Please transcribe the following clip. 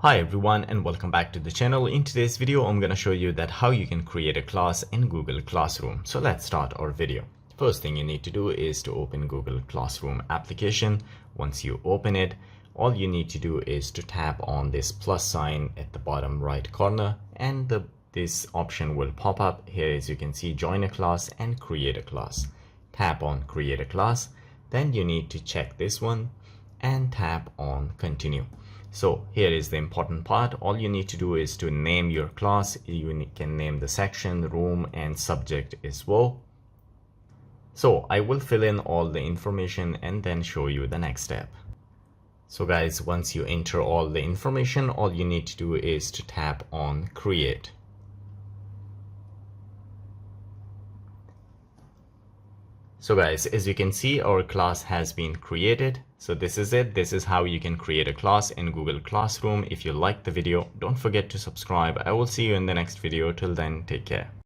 Hi everyone and welcome back to the channel. In today's video, I'm going to show you that how you can create a class in Google Classroom. So let's start our video. First thing you need to do is to open Google Classroom application. Once you open it, all you need to do is to tap on this plus sign at the bottom right corner and this option will pop up. Here as you can see, join a class and create a class. Tap on create a class. Then you need to check this one and tap on continue. So here is the important part. All you need to do is to name your class. You can name the section, room, and subject as well. So I will fill in all the information and then show you the next step. So guys, once you enter all the information, all you need to do is to tap on create. So guys, as you can see, our class has been created. So this is it. This is how you can create a class in Google Classroom. If you liked the video, don't forget to subscribe. I will see you in the next video. Till then, take care.